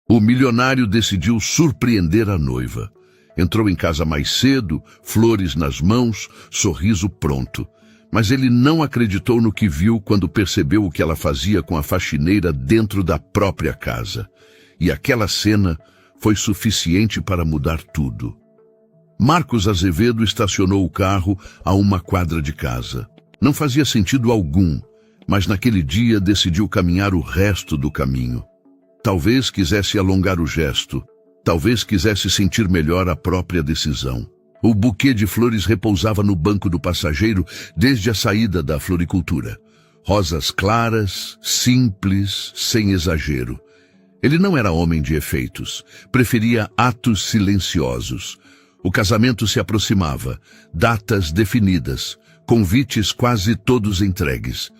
O milionário decidiu surpreender a noiva. Entrou em casa mais cedo, flores nas mãos, sorriso pronto. Mas ele não acreditou no que viu quando percebeu o que ela fazia com a faxineira dentro da própria casa. E aquela cena foi suficiente para mudar tudo. Marcos Azevedo estacionou o carro a uma quadra de casa. Não fazia sentido algum, mas naquele dia decidiu caminhar o resto do caminho. Talvez quisesse alongar o gesto, talvez quisesse sentir melhor a própria decisão. O buquê de flores repousava no banco do passageiro desde a saída da floricultura. Rosas claras, simples, sem exagero. Ele não era homem de efeitos, preferia atos silenciosos. O casamento se aproximava, datas definidas, convites quase todos entregues.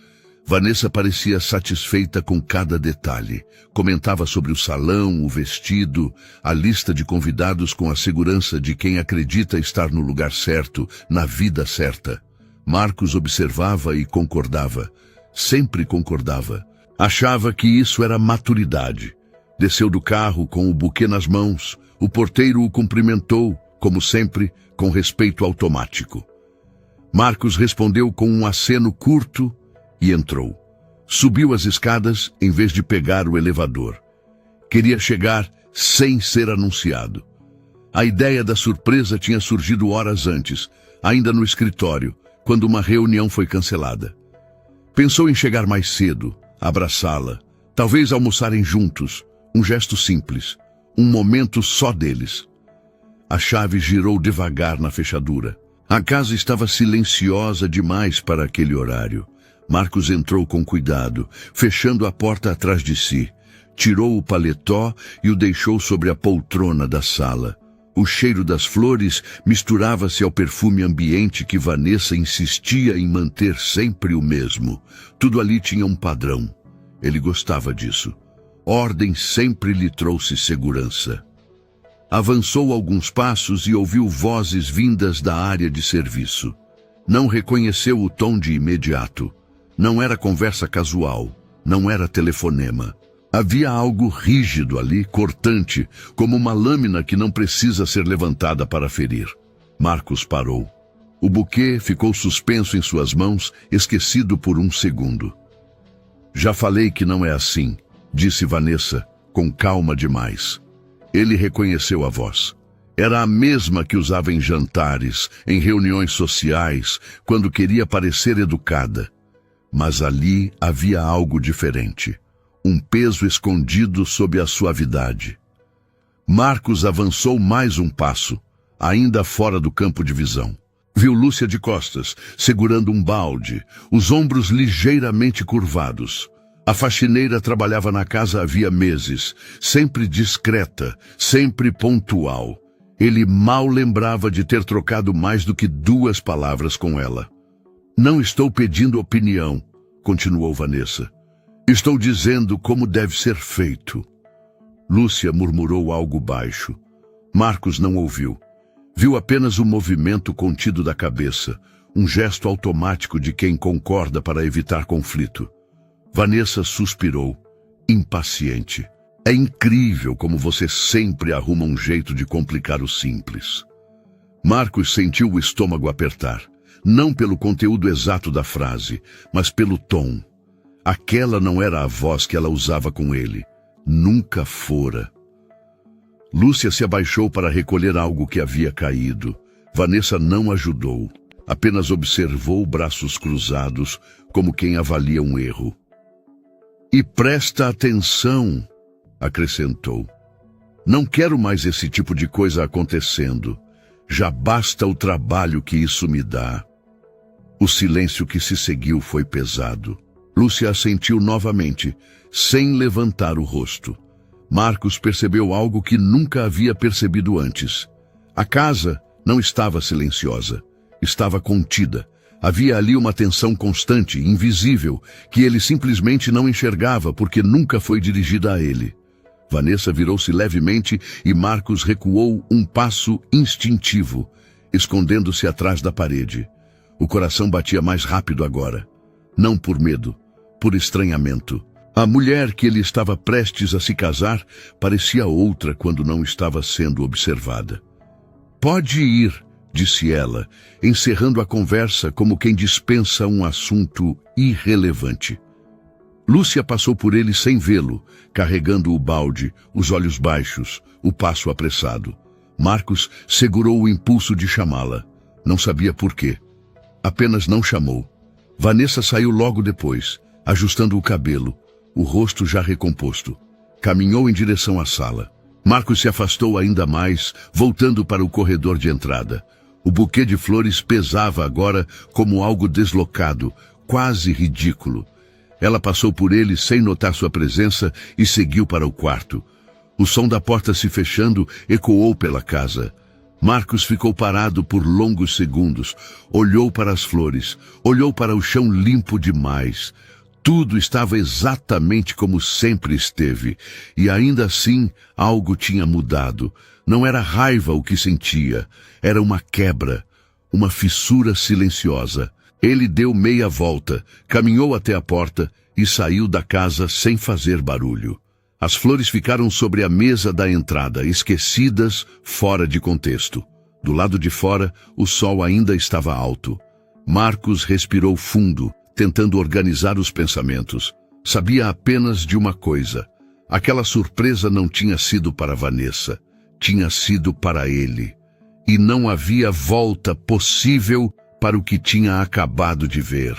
Vanessa parecia satisfeita com cada detalhe. Comentava sobre o salão, o vestido, a lista de convidados com a segurança de quem acredita estar no lugar certo, na vida certa. Marcos observava e concordava. Sempre concordava. Achava que isso era maturidade. Desceu do carro com o buquê nas mãos. O porteiro o cumprimentou, como sempre, com respeito automático. Marcos respondeu com um aceno curto e entrou. Subiu as escadas em vez de pegar o elevador. Queria chegar sem ser anunciado. A ideia da surpresa tinha surgido horas antes, ainda no escritório, quando uma reunião foi cancelada. Pensou em chegar mais cedo, abraçá-la, talvez almoçarem juntos, um gesto simples, um momento só deles. A chave girou devagar na fechadura. A casa estava silenciosa demais para aquele horário. Marcos entrou com cuidado, fechando a porta atrás de si. Tirou o paletó e o deixou sobre a poltrona da sala. O cheiro das flores misturava-se ao perfume ambiente que Vanessa insistia em manter sempre o mesmo. Tudo ali tinha um padrão. Ele gostava disso. Ordem sempre lhe trouxe segurança. Avançou alguns passos e ouviu vozes vindas da área de serviço. Não reconheceu o tom de imediato. Não era conversa casual, não era telefonema. Havia algo rígido ali, cortante, como uma lâmina que não precisa ser levantada para ferir. Marcos parou. O buquê ficou suspenso em suas mãos, esquecido por um segundo. Já falei que não é assim, disse Vanessa, com calma demais. Ele reconheceu a voz. Era a mesma que usava em jantares, em reuniões sociais, quando queria parecer educada. Mas ali havia algo diferente, um peso escondido sob a suavidade. Marcos avançou mais um passo, ainda fora do campo de visão. Viu Lúcia de costas, segurando um balde, os ombros ligeiramente curvados. A faxineira trabalhava na casa havia meses, sempre discreta, sempre pontual. Ele mal lembrava de ter trocado mais do que 2 palavras com ela. Não estou pedindo opinião, continuou Vanessa. Estou dizendo como deve ser feito. Lúcia murmurou algo baixo. Marcos não ouviu. Viu apenas o movimento contido da cabeça, um gesto automático de quem concorda para evitar conflito. Vanessa suspirou, impaciente. É incrível como você sempre arruma um jeito de complicar o simples. Marcos sentiu o estômago apertar. Não pelo conteúdo exato da frase, mas pelo tom. Aquela não era a voz que ela usava com ele. Nunca fora. Lúcia se abaixou para recolher algo que havia caído. Vanessa não ajudou. Apenas observou braços cruzados, como quem avalia um erro. E presta atenção, acrescentou. Não quero mais esse tipo de coisa acontecendo. Já basta o trabalho que isso me dá. O silêncio que se seguiu foi pesado. Lúcia assentiu novamente, sem levantar o rosto. Marcos percebeu algo que nunca havia percebido antes. A casa não estava silenciosa, estava contida. Havia ali uma tensão constante, invisível, que ele simplesmente não enxergava porque nunca foi dirigida a ele. Vanessa virou-se levemente e Marcos recuou um passo instintivo, escondendo-se atrás da parede. O coração batia mais rápido agora. Não por medo, por estranhamento. A mulher que ele estava prestes a se casar parecia outra quando não estava sendo observada. "Pode ir", disse ela, encerrando a conversa como quem dispensa um assunto irrelevante. Lúcia passou por ele sem vê-lo, carregando o balde, os olhos baixos, o passo apressado. Marcos segurou o impulso de chamá-la. Não sabia por quê. Apenas não chamou. Vanessa saiu logo depois, ajustando o cabelo, o rosto já recomposto. Caminhou em direção à sala. Marcos se afastou ainda mais, voltando para o corredor de entrada. O buquê de flores pesava agora como algo deslocado, quase ridículo. Ela passou por ele sem notar sua presença e seguiu para o quarto. O som da porta se fechando ecoou pela casa. Marcos ficou parado por longos segundos. Olhou para as flores, olhou para o chão limpo demais. Tudo estava exatamente como sempre esteve, e ainda assim algo tinha mudado. Não era raiva o que sentia, era uma quebra, uma fissura silenciosa. Ele deu meia volta, caminhou até a porta e saiu da casa sem fazer barulho. As flores ficaram sobre a mesa da entrada, esquecidas, fora de contexto. Do lado de fora, o sol ainda estava alto. Marcos respirou fundo, tentando organizar os pensamentos. Sabia apenas de uma coisa. Aquela surpresa não tinha sido para Vanessa. Tinha sido para ele. E não havia volta possível para o que tinha acabado de ver.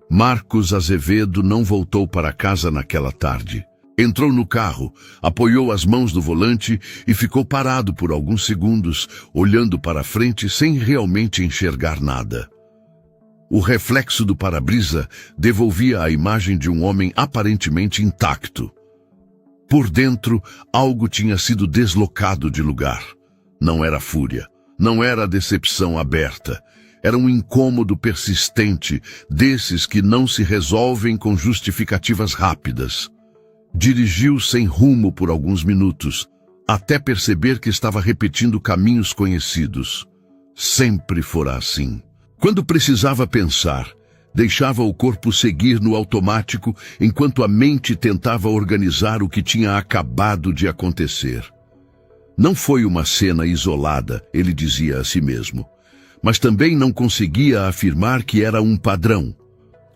Marcos Azevedo não voltou para casa naquela tarde. Entrou no carro, apoiou as mãos no volante e ficou parado por alguns segundos, olhando para frente sem realmente enxergar nada. O reflexo do para-brisa devolvia a imagem de um homem aparentemente intacto. Por dentro, algo tinha sido deslocado de lugar. Não era fúria, não era decepção aberta. Era um incômodo persistente, desses que não se resolvem com justificativas rápidas. Dirigiu sem rumo por alguns minutos, até perceber que estava repetindo caminhos conhecidos. Sempre fora assim. Quando precisava pensar, deixava o corpo seguir no automático enquanto a mente tentava organizar o que tinha acabado de acontecer. Não foi uma cena isolada, ele dizia a si mesmo, mas também não conseguia afirmar que era um padrão.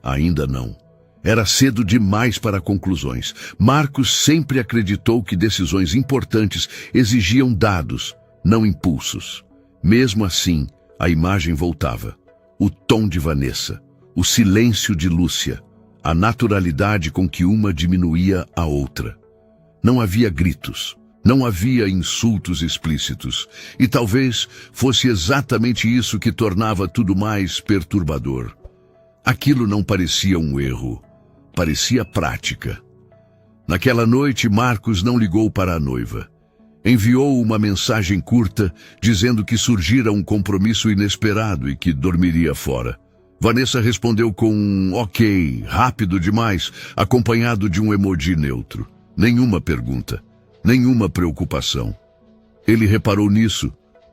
Ainda não. Era cedo demais para conclusões. Marcos sempre acreditou que decisões importantes exigiam dados, não impulsos. Mesmo assim, a imagem voltava. O tom de Vanessa, o silêncio de Lúcia, a naturalidade com que uma diminuía a outra. Não havia gritos, não havia insultos explícitos, e talvez fosse exatamente isso que tornava tudo mais perturbador. Aquilo não parecia um erro, parecia prática. Naquela noite, Marcos não ligou para a noiva. Enviou uma mensagem curta, dizendo que surgira um compromisso inesperado e que dormiria fora. Vanessa respondeu com um ok, rápido demais, acompanhado de um emoji neutro. Nenhuma pergunta, nenhuma preocupação. Ele reparou nisso,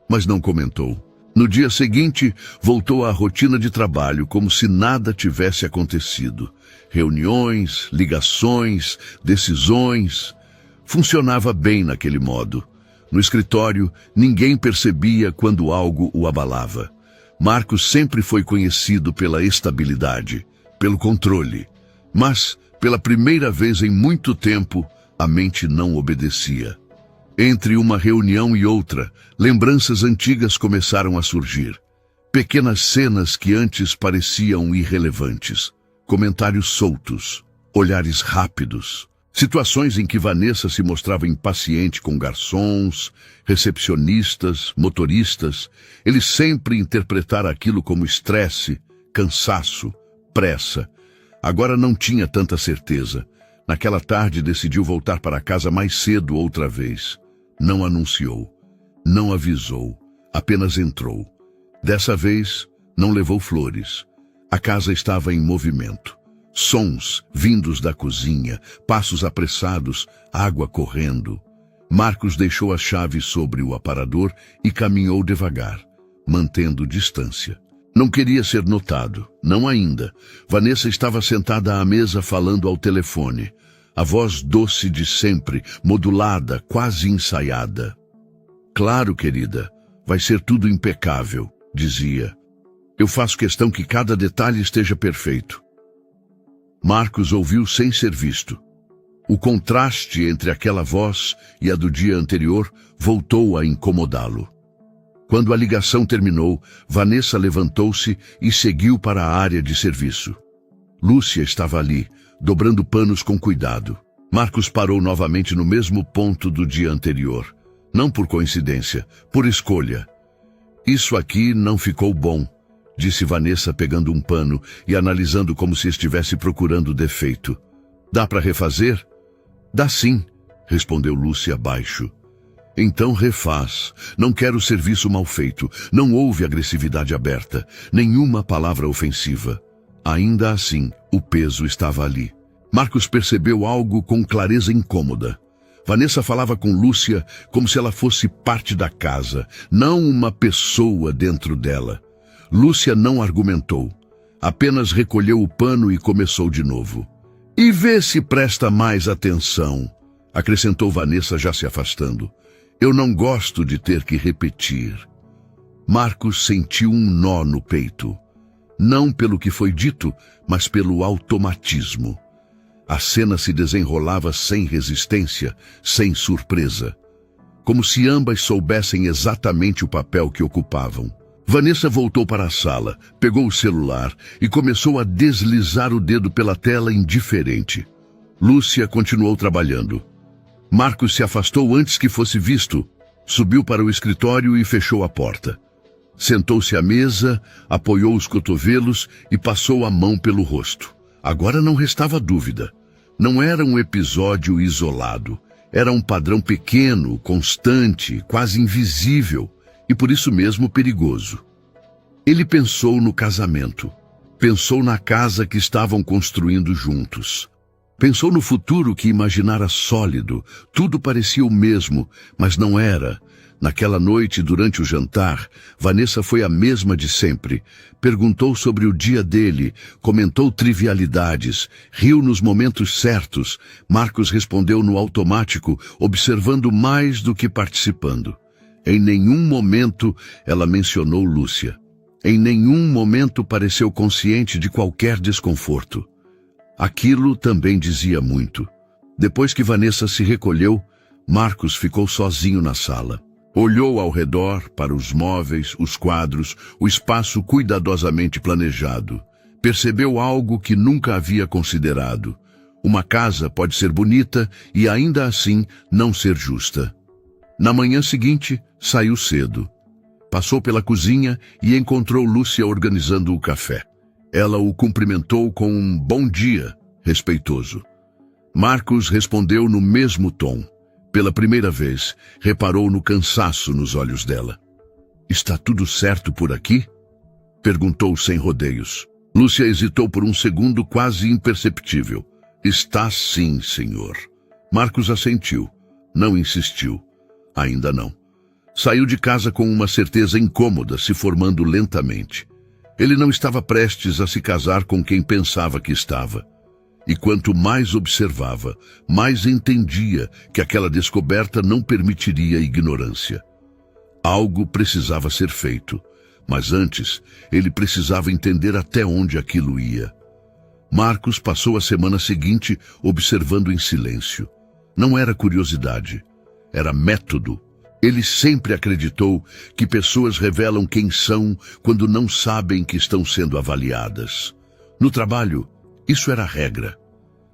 mas não comentou. No dia seguinte, voltou à rotina de trabalho, como se nada tivesse acontecido. Reuniões, ligações, decisões. Funcionava bem naquele modo. No escritório, ninguém percebia quando algo o abalava. Marcos sempre foi conhecido pela estabilidade, pelo controle. Mas, pela primeira vez em muito tempo, a mente não obedecia. Entre uma reunião e outra, lembranças antigas começaram a surgir. Pequenas cenas que antes pareciam irrelevantes. Comentários soltos, olhares rápidos. Situações em que Vanessa se mostrava impaciente com garçons, recepcionistas, motoristas. Ele sempre interpretara aquilo como estresse, cansaço, pressa. Agora não tinha tanta certeza. Naquela tarde decidiu voltar para casa mais cedo outra vez. Não anunciou, não avisou, apenas entrou. Dessa vez, não levou flores. A casa estava em movimento. Sons vindos da cozinha, passos apressados, água correndo. Marcos deixou a chave sobre o aparador e caminhou devagar, mantendo distância. Não queria ser notado, não ainda. Vanessa estava sentada à mesa falando ao telefone. a voz doce de sempre, modulada, quase ensaiada. Claro, querida, vai ser tudo impecável, dizia. Eu faço questão que cada detalhe esteja perfeito. Marcos ouviu sem ser visto. O contraste entre aquela voz e a do dia anterior voltou a incomodá-lo. Quando a ligação terminou, Vanessa levantou-se e seguiu para a área de serviço. Lúcia estava ali, dobrando panos com cuidado. Marcos parou novamente no mesmo ponto do dia anterior. Não por coincidência, por escolha. Isso aqui não ficou bom, disse Vanessa pegando um pano e analisando como se estivesse procurando defeito. Dá para refazer? Dá sim, respondeu Lúcia baixo. Então refaz. Não quero serviço mal feito. Não houve agressividade aberta. Nenhuma palavra ofensiva. Ainda assim, o peso estava ali. Marcos percebeu algo com clareza incômoda. Vanessa falava com Lúcia como se ela fosse parte da casa, não uma pessoa dentro dela. Lúcia não argumentou. Apenas recolheu o pano e começou de novo. E vê se presta mais atenção, acrescentou Vanessa já se afastando. Eu não gosto de ter que repetir. Marcos sentiu um nó no peito. Não pelo que foi dito, mas pelo automatismo. A cena se desenrolava sem resistência, sem surpresa. Como se ambas soubessem exatamente o papel que ocupavam. Vanessa voltou para a sala, pegou o celular e começou a deslizar o dedo pela tela indiferente. Lúcia continuou trabalhando. Marcos se afastou antes que fosse visto, subiu para o escritório e fechou a porta. Sentou-se à mesa, apoiou os cotovelos e passou a mão pelo rosto. Agora não restava dúvida. Não era um episódio isolado. Era um padrão pequeno, constante, quase invisível. E por isso mesmo perigoso. Ele pensou no casamento. Pensou na casa que estavam construindo juntos. Pensou no futuro que imaginara sólido. Tudo parecia o mesmo, mas não era. Naquela noite, durante o jantar, Vanessa foi a mesma de sempre. Perguntou sobre o dia dele, comentou trivialidades, riu nos momentos certos. Marcos respondeu no automático, observando mais do que participando. Em nenhum momento ela mencionou Lúcia. Em nenhum momento pareceu consciente de qualquer desconforto. Aquilo também dizia muito. Depois que Vanessa se recolheu, Marcos ficou sozinho na sala. Olhou ao redor para os móveis, os quadros, o espaço cuidadosamente planejado. Percebeu algo que nunca havia considerado. Uma casa pode ser bonita e ainda assim não ser justa. Na manhã seguinte, saiu cedo. Passou pela cozinha e encontrou Lúcia organizando o café. Ela o cumprimentou com um bom dia, respeitoso. Marcos respondeu no mesmo tom. Pela primeira vez, reparou no cansaço nos olhos dela. Está tudo certo por aqui? Perguntou sem rodeios. Lúcia hesitou por um segundo quase imperceptível. Está sim, senhor. Marcos assentiu. Não insistiu. Ainda não. Saiu de casa com uma certeza incômoda se formando lentamente. Ele não estava prestes a se casar com quem pensava que estava. E quanto mais observava, mais entendia que aquela descoberta não permitiria ignorância. Algo precisava ser feito, mas antes ele precisava entender até onde aquilo ia. Marcos passou a semana seguinte observando em silêncio. Não era curiosidade. Era método. Ele sempre acreditou que pessoas revelam quem são quando não sabem que estão sendo avaliadas. No trabalho, isso era regra.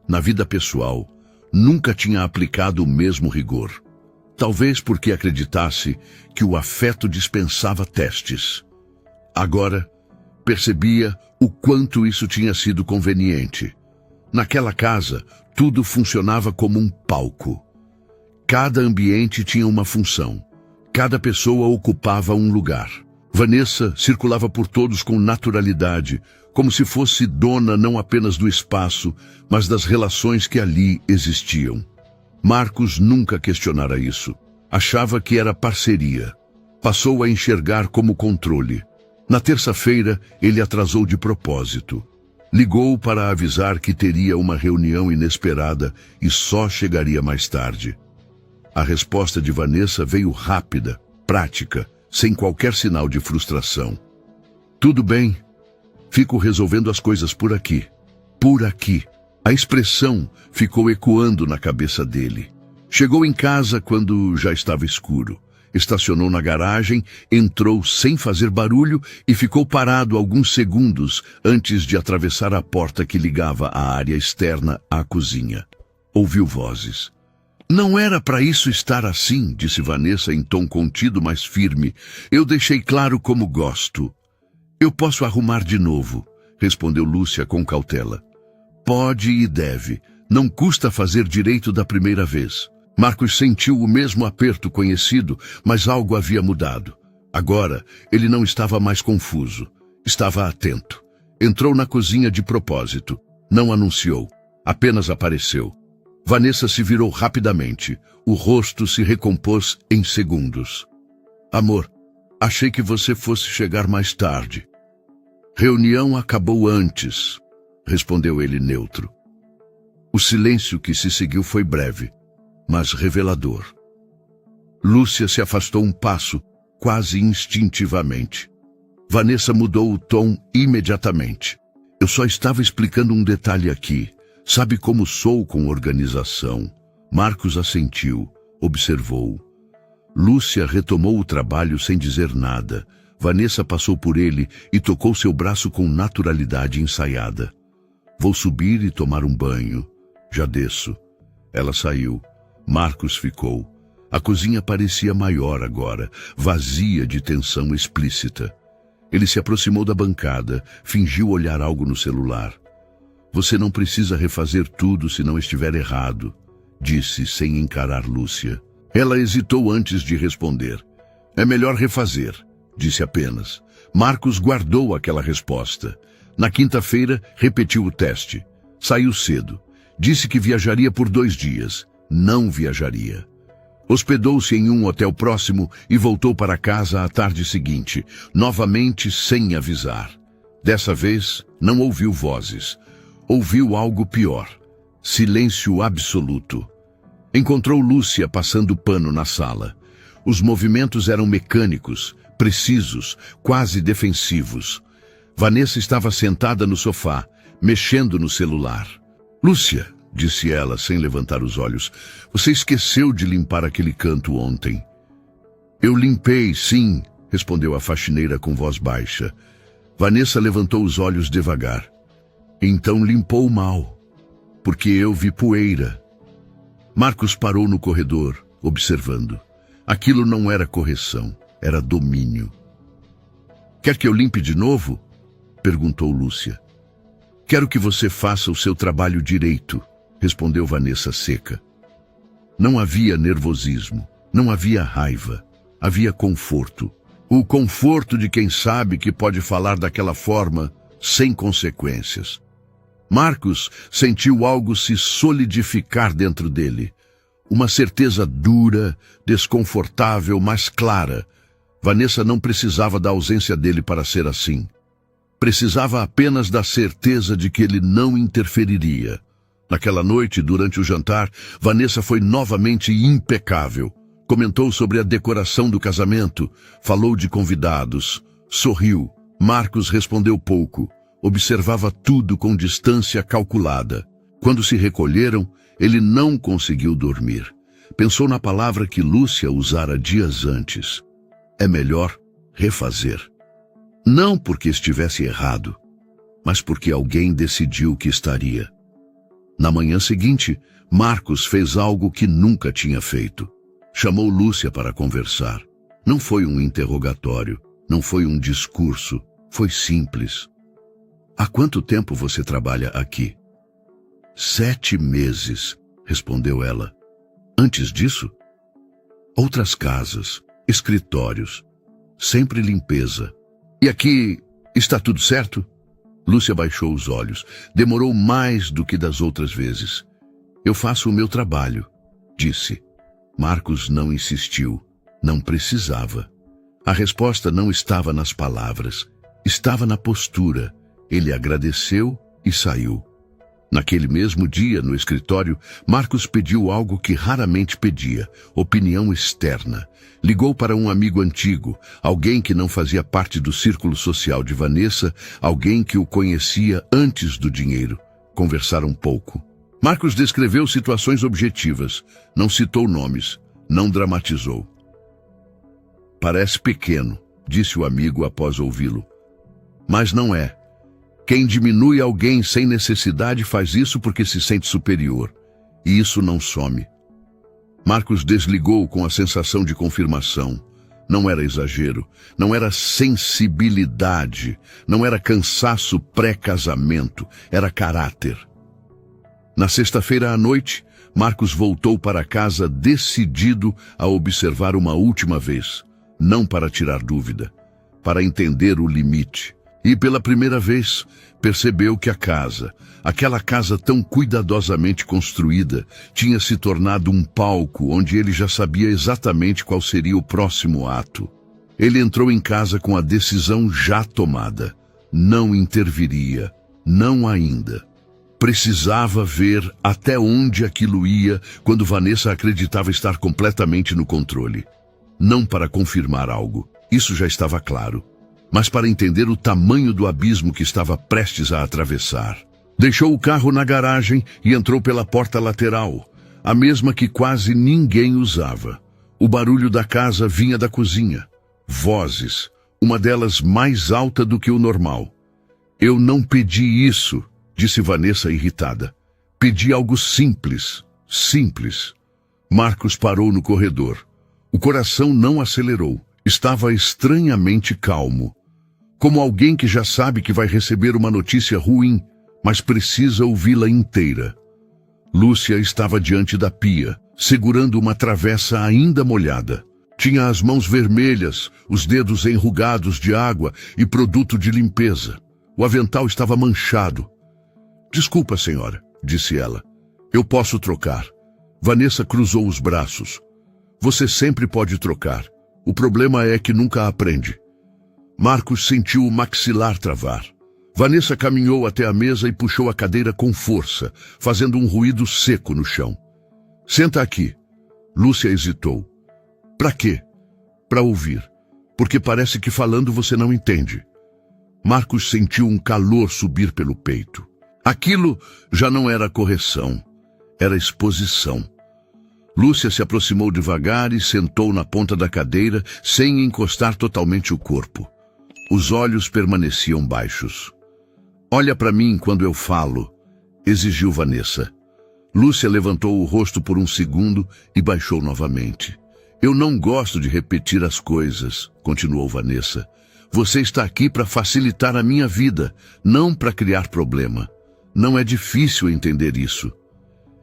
Na vida pessoal, nunca tinha aplicado o mesmo rigor. Talvez porque acreditasse que o afeto dispensava testes. Agora, percebia o quanto isso tinha sido conveniente. Naquela casa, tudo funcionava como um palco. Cada ambiente tinha uma função. Cada pessoa ocupava um lugar. Vanessa circulava por todos com naturalidade, como se fosse dona não apenas do espaço, mas das relações que ali existiam. Marcos nunca questionara isso. Achava que era parceria. Passou a enxergar como controle. Na terça-feira, ele atrasou de propósito. Ligou para avisar que teria uma reunião inesperada e só chegaria mais tarde. A resposta de Vanessa veio rápida, prática, sem qualquer sinal de frustração. Tudo bem, fico resolvendo as coisas por aqui. Por aqui. A expressão ficou ecoando na cabeça dele. Chegou em casa quando já estava escuro. Estacionou na garagem, entrou sem fazer barulho e ficou parado alguns segundos antes de atravessar a porta que ligava a área externa à cozinha. Ouviu vozes. Não era para isso estar assim, disse Vanessa em tom contido, mas firme. Eu deixei claro como gosto. Eu posso arrumar de novo, respondeu Lúcia com cautela. Pode e deve. Não custa fazer direito da primeira vez. Marcos sentiu o mesmo aperto conhecido, mas algo havia mudado. Agora, ele não estava mais confuso. Estava atento. Entrou na cozinha de propósito. Não anunciou. Apenas apareceu. Vanessa se virou rapidamente. O rosto se recompôs em segundos. Amor, achei que você fosse chegar mais tarde. Reunião acabou antes, respondeu ele neutro. O silêncio que se seguiu foi breve, mas revelador. Lúcia se afastou um passo, quase instintivamente. Vanessa mudou o tom imediatamente. Eu só estava explicando um detalhe aqui. Sabe como sou com organização? Marcos assentiu, observou. Lúcia retomou o trabalho sem dizer nada. Vanessa passou por ele e tocou seu braço com naturalidade ensaiada. Vou subir e tomar um banho. Já desço. Ela saiu. Marcos ficou. A cozinha parecia maior agora, vazia de tensão explícita. Ele se aproximou da bancada, fingiu olhar algo no celular. Você não precisa refazer tudo se não estiver errado, disse sem encarar Lúcia. Ela hesitou antes de responder. É melhor refazer, disse apenas. Marcos guardou aquela resposta. Na quinta-feira, repetiu o teste. Saiu cedo. Disse que viajaria por 2 dias. Não viajaria. Hospedou-se em um hotel próximo e voltou para casa à tarde seguinte, novamente sem avisar. Dessa vez, não ouviu vozes. Ouviu algo pior. Silêncio absoluto. Encontrou Lúcia passando pano na sala. Os movimentos eram mecânicos, precisos, quase defensivos. Vanessa estava sentada no sofá, mexendo no celular. Lúcia, disse ela sem levantar os olhos, você esqueceu de limpar aquele canto ontem. Eu limpei, sim, respondeu a faxineira com voz baixa. Vanessa levantou os olhos devagar. Então limpou mal, porque eu vi poeira. Marcos parou no corredor, observando. Aquilo não era correção, era domínio. Quer que eu limpe de novo? Perguntou Lúcia. Quero que você faça o seu trabalho direito, respondeu Vanessa seca. Não havia nervosismo, não havia raiva, havia conforto. O conforto de quem sabe que pode falar daquela forma sem consequências. Marcos sentiu algo se solidificar dentro dele. Uma certeza dura, desconfortável, mas clara. Vanessa não precisava da ausência dele para ser assim. Precisava apenas da certeza de que ele não interferiria. Naquela noite, durante o jantar, Vanessa foi novamente impecável. Comentou sobre a decoração do casamento, falou de convidados, sorriu. Marcos respondeu pouco. Observava tudo com distância calculada. Quando se recolheram, ele não conseguiu dormir. Pensou na palavra que Lúcia usara dias antes. É melhor refazer. Não porque estivesse errado, mas porque alguém decidiu que estaria. Na manhã seguinte, Marcos fez algo que nunca tinha feito. Chamou Lúcia para conversar. Não foi um interrogatório, não foi um discurso, foi simples. Há quanto tempo você trabalha aqui? 7 meses, respondeu ela. Antes disso? Outras casas, escritórios, sempre limpeza. E aqui está tudo certo? Lúcia baixou os olhos. Demorou mais do que das outras vezes. Eu faço o meu trabalho, disse. Marcos não insistiu. Não precisava. A resposta não estava nas palavras. Estava na postura. Ele agradeceu e saiu. Naquele mesmo dia, no escritório, Marcos pediu algo que raramente pedia: opinião externa. Ligou para um amigo antigo, alguém que não fazia parte do círculo social de Vanessa, alguém que o conhecia antes do dinheiro. Conversaram um pouco. Marcos descreveu situações objetivas, não citou nomes, não dramatizou. Parece pequeno, disse o amigo após ouvi-lo. Mas não é. Quem diminui alguém sem necessidade faz isso porque se sente superior. E isso não some. Marcos desligou com a sensação de confirmação. Não era exagero, não era sensibilidade, não era cansaço pré-casamento, era caráter. Na sexta-feira à noite, Marcos voltou para casa decidido a observar uma última vez, não para tirar dúvida, para entender o limite. E pela primeira vez, percebeu que a casa, aquela casa tão cuidadosamente construída, tinha se tornado um palco onde ele já sabia exatamente qual seria o próximo ato. Ele entrou em casa com a decisão já tomada. Não interviria, não ainda. Precisava ver até onde aquilo ia quando Vanessa acreditava estar completamente no controle. Não para confirmar algo, isso já estava claro, mas para entender o tamanho do abismo que estava prestes a atravessar. Deixou o carro na garagem e entrou pela porta lateral, a mesma que quase ninguém usava. O barulho da casa vinha da cozinha. Vozes, uma delas mais alta do que o normal. Eu não pedi isso, disse Vanessa irritada. Pedi algo simples, simples. Marcos parou no corredor. O coração não acelerou. Estava estranhamente calmo. Como alguém que já sabe que vai receber uma notícia ruim, mas precisa ouvi-la inteira. Lúcia estava diante da pia, segurando uma travessa ainda molhada. Tinha as mãos vermelhas, os dedos enrugados de água e produto de limpeza. O avental estava manchado. Desculpa, senhora, disse ela. Eu posso trocar. Vanessa cruzou os braços. Você sempre pode trocar. O problema é que nunca aprende. Marcos sentiu o maxilar travar. Vanessa caminhou até a mesa e puxou a cadeira com força, fazendo um ruído seco no chão. Senta aqui. Lúcia hesitou. Pra quê? Pra ouvir. Porque parece que falando você não entende. Marcos sentiu um calor subir pelo peito. Aquilo já não era correção, era exposição. Lúcia se aproximou devagar e sentou na ponta da cadeira sem encostar totalmente o corpo. Os olhos permaneciam baixos. Olha para mim quando eu falo, exigiu Vanessa. Lúcia levantou o rosto por um segundo e baixou novamente. Eu não gosto de repetir as coisas, continuou Vanessa. Você está aqui para facilitar a minha vida, não para criar problema. Não é difícil entender isso.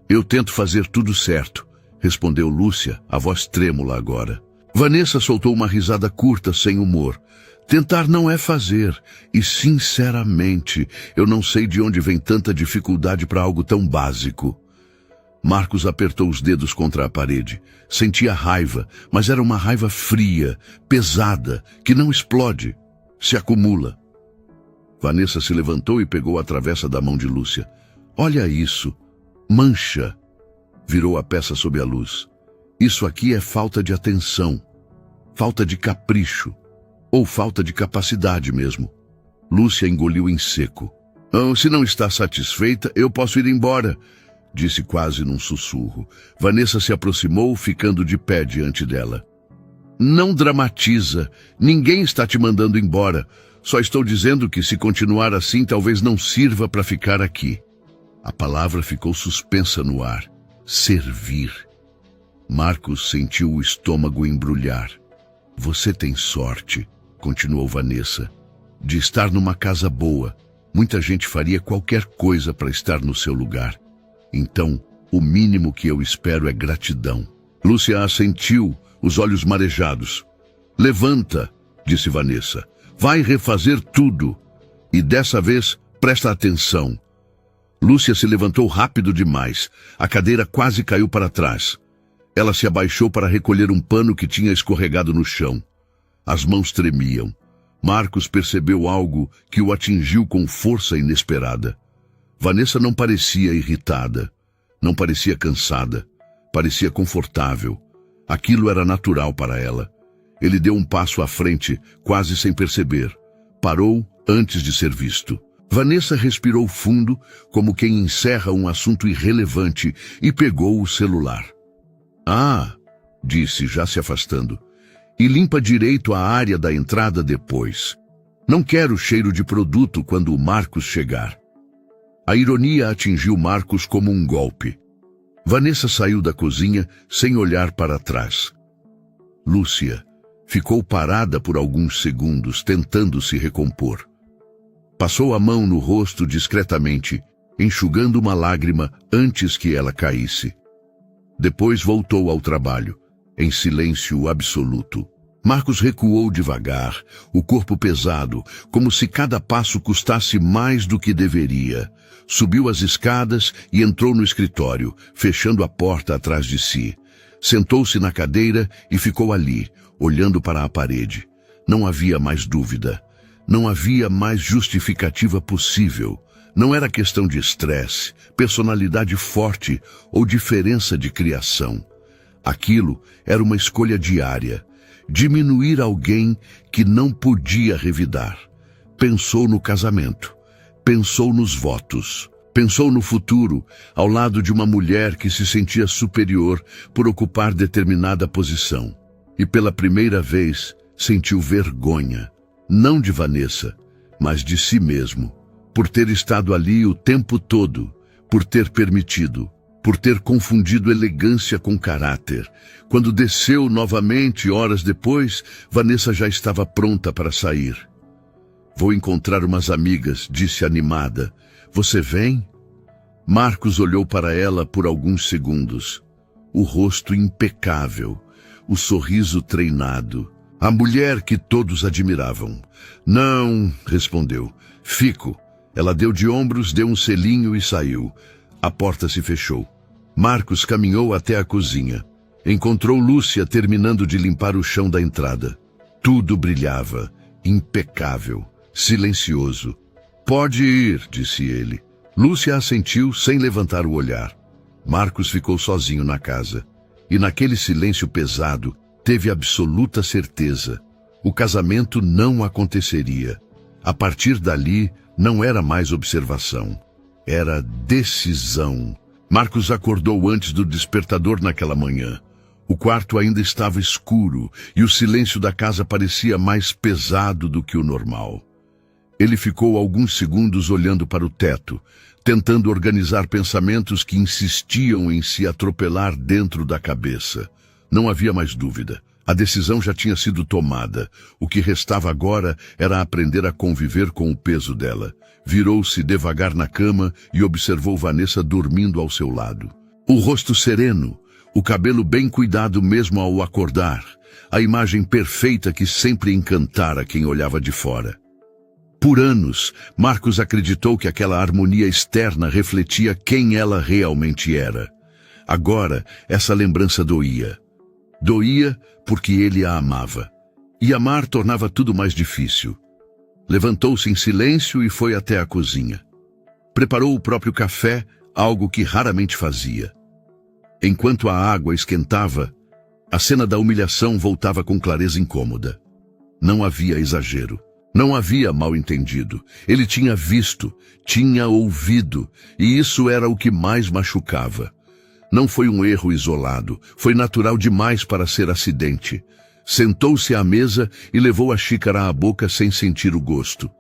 Eu tento fazer tudo certo, respondeu Lúcia, a voz trêmula agora. Vanessa soltou uma risada curta, sem humor. Tentar não é fazer, e sinceramente, eu não sei de onde vem tanta dificuldade para algo tão básico. Marcos apertou os dedos contra a parede. Sentia raiva, mas era uma raiva fria, pesada, que não explode, se acumula. Vanessa se levantou e pegou a travessa da mão de Lúcia. Olha isso, mancha. Virou a peça sob a luz. Isso aqui é falta de atenção, falta de capricho. Ou falta de capacidade mesmo. Lúcia engoliu em seco. Se não está satisfeita, eu posso ir embora, disse quase num sussurro. Vanessa se aproximou, ficando de pé diante dela. Não dramatiza. Ninguém está te mandando embora. Só estou dizendo que se continuar assim, talvez não sirva para ficar aqui. A palavra ficou suspensa no ar. Servir. Marcos sentiu o estômago embrulhar. Você tem sorte, continuou Vanessa, de estar numa casa boa. Muita gente faria qualquer coisa para estar no seu lugar. Então, o mínimo que eu espero é gratidão. Lúcia assentiu, os olhos marejados. Levanta, disse Vanessa. Vai refazer tudo. E dessa vez, presta atenção. Lúcia se levantou rápido demais. A cadeira quase caiu para trás. Ela se abaixou para recolher um pano que tinha escorregado no chão. As mãos tremiam. Marcos percebeu algo que o atingiu com força inesperada. Vanessa não parecia irritada, não parecia cansada, parecia confortável. Aquilo era natural para ela. Ele deu um passo à frente, quase sem perceber. Parou antes de ser visto. Vanessa respirou fundo, como quem encerra um assunto irrelevante, e pegou o celular. "Ah", disse, já se afastando. "E limpa direito a área da entrada depois. Não quero cheiro de produto quando o Marcos chegar." A ironia atingiu Marcos como um golpe. Vanessa saiu da cozinha sem olhar para trás. Lúcia ficou parada por alguns segundos, tentando se recompor. Passou a mão no rosto discretamente, enxugando uma lágrima antes que ela caísse. Depois voltou ao trabalho, em silêncio absoluto. Marcos recuou devagar, o corpo pesado, como se cada passo custasse mais do que deveria. Subiu as escadas e entrou no escritório, fechando a porta atrás de si. Sentou-se na cadeira e ficou ali, olhando para a parede. Não havia mais dúvida. Não havia mais justificativa possível. Não era questão de estresse, personalidade forte ou diferença de criação. Aquilo era uma escolha diária. Diminuir alguém que não podia revidar. Pensou no casamento. Pensou nos votos. Pensou no futuro, ao lado de uma mulher que se sentia superior por ocupar determinada posição. E pela primeira vez sentiu vergonha. Não de Vanessa, mas de si mesmo, por ter estado ali o tempo todo, por ter permitido, por ter confundido elegância com caráter. Quando desceu novamente, horas depois, Vanessa já estava pronta para sair. "Vou encontrar umas amigas", disse animada. "Você vem?" Marcos olhou para ela por alguns segundos. O rosto impecável, o sorriso treinado. A mulher que todos admiravam. "Não", respondeu. "Fico." Ela deu de ombros, deu um selinho e saiu. A porta se fechou. Marcos caminhou até a cozinha. Encontrou Lúcia terminando de limpar o chão da entrada. Tudo brilhava, impecável, silencioso. "Pode ir", disse ele. Lúcia assentiu sem levantar o olhar. Marcos ficou sozinho na casa. E naquele silêncio pesado, teve absoluta certeza. O casamento não aconteceria. A partir dali, não era mais observação. Era decisão. Marcos acordou antes do despertador naquela manhã. O quarto ainda estava escuro e o silêncio da casa parecia mais pesado do que o normal. Ele ficou alguns segundos olhando para o teto, tentando organizar pensamentos que insistiam em se atropelar dentro da cabeça. Não havia mais dúvida. A decisão já tinha sido tomada. O que restava agora era aprender a conviver com o peso dela. Virou-se devagar na cama e observou Vanessa dormindo ao seu lado. O rosto sereno, o cabelo bem cuidado mesmo ao acordar, a imagem perfeita que sempre encantara quem olhava de fora. Por anos, Marcos acreditou que aquela harmonia externa refletia quem ela realmente era. Agora, essa lembrança doía. Doía porque ele a amava. E amar tornava tudo mais difícil. Levantou-se em silêncio e foi até a cozinha. Preparou o próprio café, algo que raramente fazia. Enquanto a água esquentava, a cena da humilhação voltava com clareza incômoda. Não havia exagero. Não havia mal-entendido. Ele tinha visto, tinha ouvido, e isso era o que mais machucava. Não foi um erro isolado, foi natural demais para ser acidente. Sentou-se à mesa e levou a xícara à boca sem sentir o gosto.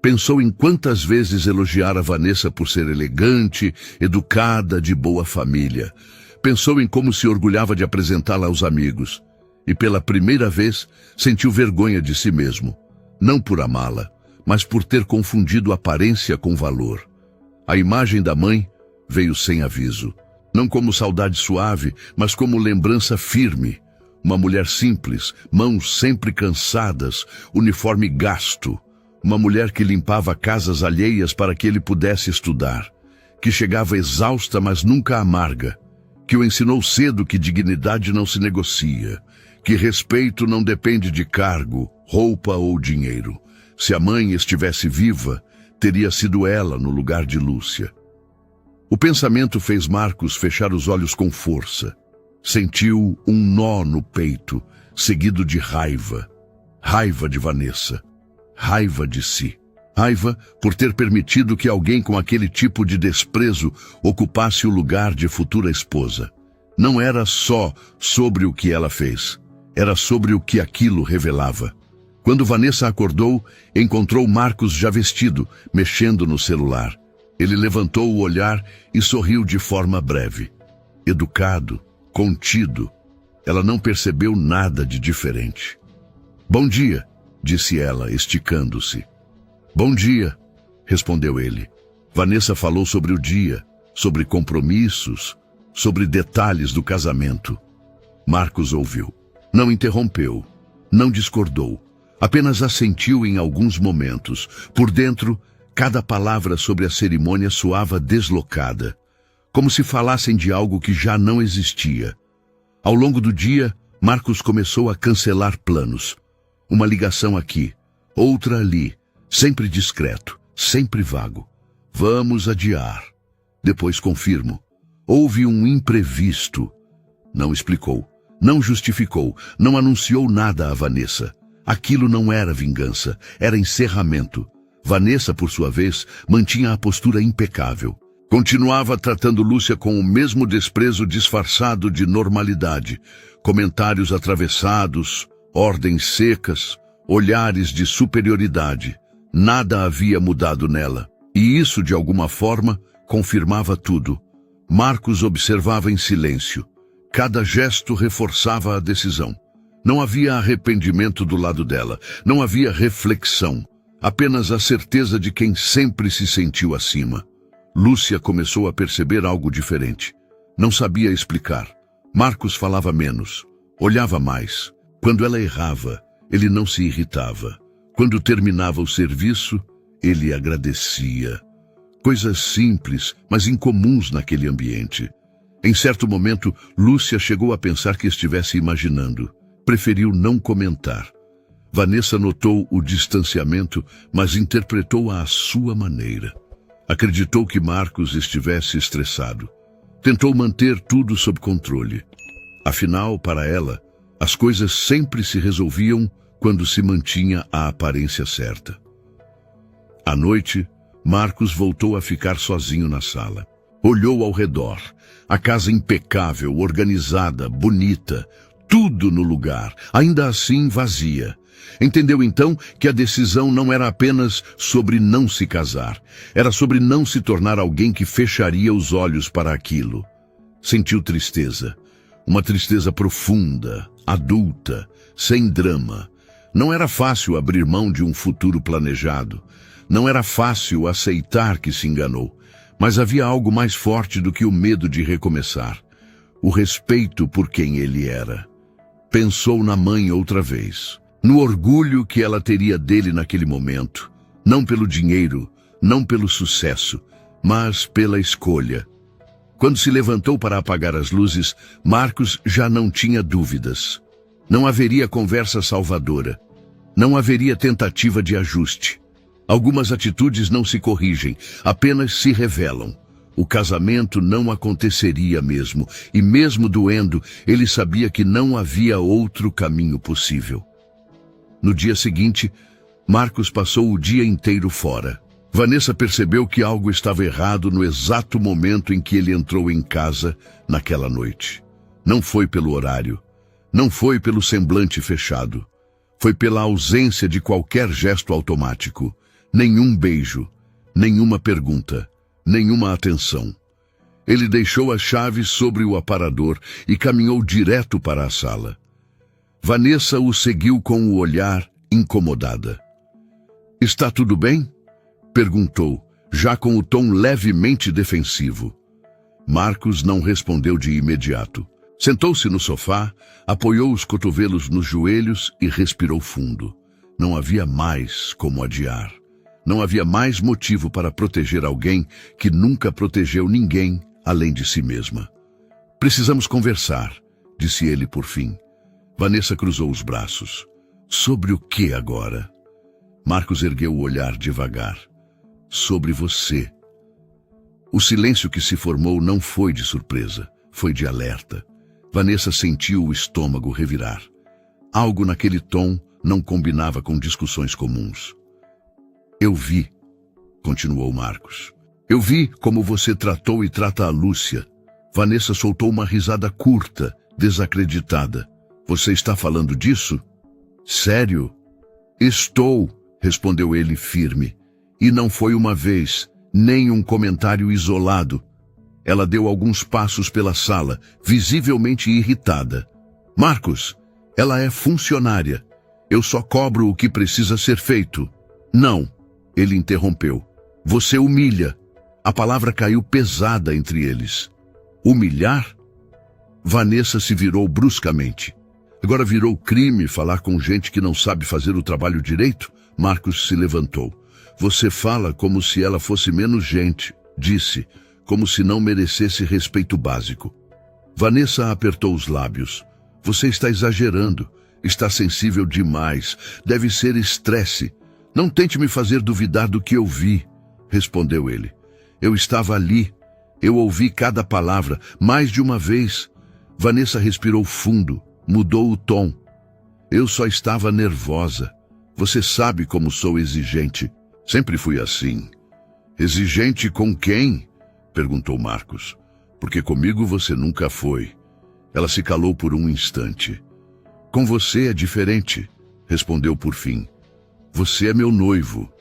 Pensou em quantas vezes elogiara Vanessa por ser elegante, educada, de boa família. Pensou em como se orgulhava de apresentá-la aos amigos. E pela primeira vez, sentiu vergonha de si mesmo. Não por amá-la, mas por ter confundido aparência com valor. A imagem da mãe veio sem aviso. Não como saudade suave, mas como lembrança firme. Uma mulher simples, mãos sempre cansadas, uniforme gasto. Uma mulher que limpava casas alheias para que ele pudesse estudar. Que chegava exausta, mas nunca amarga. Que o ensinou cedo que dignidade não se negocia. Que respeito não depende de cargo, roupa ou dinheiro. Se a mãe estivesse viva, teria sido ela no lugar de Lúcia. O pensamento fez Marcos fechar os olhos com força. Sentiu um nó no peito, seguido de raiva. Raiva de Vanessa. Raiva de si. Raiva por ter permitido que alguém com aquele tipo de desprezo ocupasse o lugar de futura esposa. Não era só sobre o que ela fez. Era sobre o que aquilo revelava. Quando Vanessa acordou, encontrou Marcos já vestido, mexendo no celular. Ele levantou o olhar e sorriu de forma breve. Educado, contido. Ela não percebeu nada de diferente. "Bom dia", disse ela, esticando-se. "Bom dia", respondeu ele. Vanessa falou sobre o dia, sobre compromissos, sobre detalhes do casamento. Marcos ouviu. Não interrompeu, não discordou, apenas assentiu em alguns momentos. Por dentro, cada palavra sobre a cerimônia soava deslocada, como se falassem de algo que já não existia. Ao longo do dia, Marcos começou a cancelar planos. Uma ligação aqui, outra ali, sempre discreto, sempre vago. "Vamos adiar." Depois confirmo. Houve um imprevisto. Não explicou, não justificou, não anunciou nada a Vanessa. Aquilo não era vingança, era encerramento. Vanessa, por sua vez, mantinha a postura impecável. Continuava tratando Lúcia com o mesmo desprezo disfarçado de normalidade. Comentários atravessados, ordens secas, olhares de superioridade. Nada havia mudado nela. E isso, de alguma forma, confirmava tudo. Marcos observava em silêncio. Cada gesto reforçava a decisão. Não havia arrependimento do lado dela. Não havia reflexão. Apenas a certeza de quem sempre se sentiu acima. Lúcia começou a perceber algo diferente. Não sabia explicar. Marcos falava menos. Olhava mais. Quando ela errava, ele não se irritava. Quando terminava o serviço, ele agradecia. Coisas simples, mas incomuns naquele ambiente. Em certo momento, Lúcia chegou a pensar que estivesse imaginando. Preferiu não comentar. Vanessa notou o distanciamento, mas interpretou-a à sua maneira. Acreditou que Marcos estivesse estressado. Tentou manter tudo sob controle. Afinal, para ela, as coisas sempre se resolviam quando se mantinha a aparência certa. À noite, Marcos voltou a ficar sozinho na sala. Olhou ao redor. A casa impecável, organizada, bonita, tudo no lugar, ainda assim vazia. Entendeu então que a decisão não era apenas sobre não se casar. Era sobre não se tornar alguém que fecharia os olhos para aquilo. Sentiu tristeza. Uma tristeza profunda, adulta, sem drama. Não era fácil abrir mão de um futuro planejado. Não era fácil aceitar que se enganou. Mas havia algo mais forte do que o medo de recomeçar. O respeito por quem ele era. Pensou na mãe outra vez. No orgulho que ela teria dele naquele momento. Não pelo dinheiro, não pelo sucesso, mas pela escolha. Quando se levantou para apagar as luzes, Marcos já não tinha dúvidas. Não haveria conversa salvadora. Não haveria tentativa de ajuste. Algumas atitudes não se corrigem, apenas se revelam. O casamento não aconteceria mesmo, e mesmo doendo, ele sabia que não havia outro caminho possível. No dia seguinte, Marcos passou o dia inteiro fora. Vanessa percebeu que algo estava errado no exato momento em que ele entrou em casa naquela noite. Não foi pelo horário, não foi pelo semblante fechado. Foi pela ausência de qualquer gesto automático. Nenhum beijo, nenhuma pergunta, nenhuma atenção. Ele deixou as chaves sobre o aparador e caminhou direto para a sala. Vanessa o seguiu com o olhar, incomodada. "Está tudo bem?" perguntou, já com o tom levemente defensivo. Marcos não respondeu de imediato. Sentou-se no sofá, apoiou os cotovelos nos joelhos e respirou fundo. Não havia mais como adiar. Não havia mais motivo para proteger alguém que nunca protegeu ninguém além de si mesma. "Precisamos conversar", disse ele por fim. Vanessa cruzou os braços. "Sobre o que agora?" Marcos ergueu o olhar devagar. "Sobre você." O silêncio que se formou não foi de surpresa, foi de alerta. Vanessa sentiu o estômago revirar. Algo naquele tom não combinava com discussões comuns. Eu vi, continuou Marcos. Eu vi como você tratou e trata a Lúcia. Vanessa soltou uma risada curta, desacreditada. Você está falando disso? Sério? Estou, respondeu ele firme. E não foi uma vez, nem um comentário isolado. Ela deu alguns passos pela sala, visivelmente irritada. Marcos, ela é funcionária. Eu só cobro o que precisa ser feito. Não, ele interrompeu. Você humilha. A palavra caiu pesada entre eles. Humilhar? Vanessa se virou bruscamente. Agora virou crime falar com gente que não sabe fazer o trabalho direito? Marcos se levantou. Você fala como se ela fosse menos gente, disse, como se não merecesse respeito básico. Vanessa apertou os lábios. Você está exagerando. Está sensível demais. Deve ser estresse. Não tente me fazer duvidar do que eu vi, respondeu ele. Eu estava ali. Eu ouvi cada palavra, mais de uma vez. Vanessa respirou fundo, mudou o tom. Eu só estava nervosa. Você sabe como sou exigente. Sempre fui assim. Exigente com quem? Perguntou Marcos. Porque comigo você nunca foi. Ela se calou por um instante. Com você é diferente, respondeu por fim. Você é meu noivo.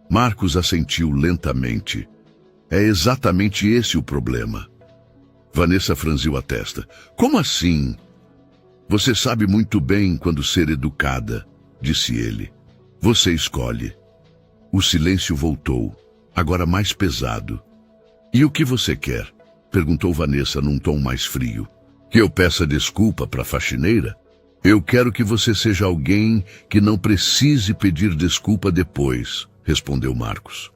Marcos assentiu lentamente. É exatamente esse o problema. Vanessa franziu a testa. Como assim? Você sabe muito bem quando ser educada, disse ele. Você escolhe. O silêncio voltou, agora mais pesado. E o que você quer? Perguntou Vanessa num tom mais frio. Que eu peça desculpa para a faxineira? Eu quero que você seja alguém que não precise pedir desculpa depois, respondeu Marcos.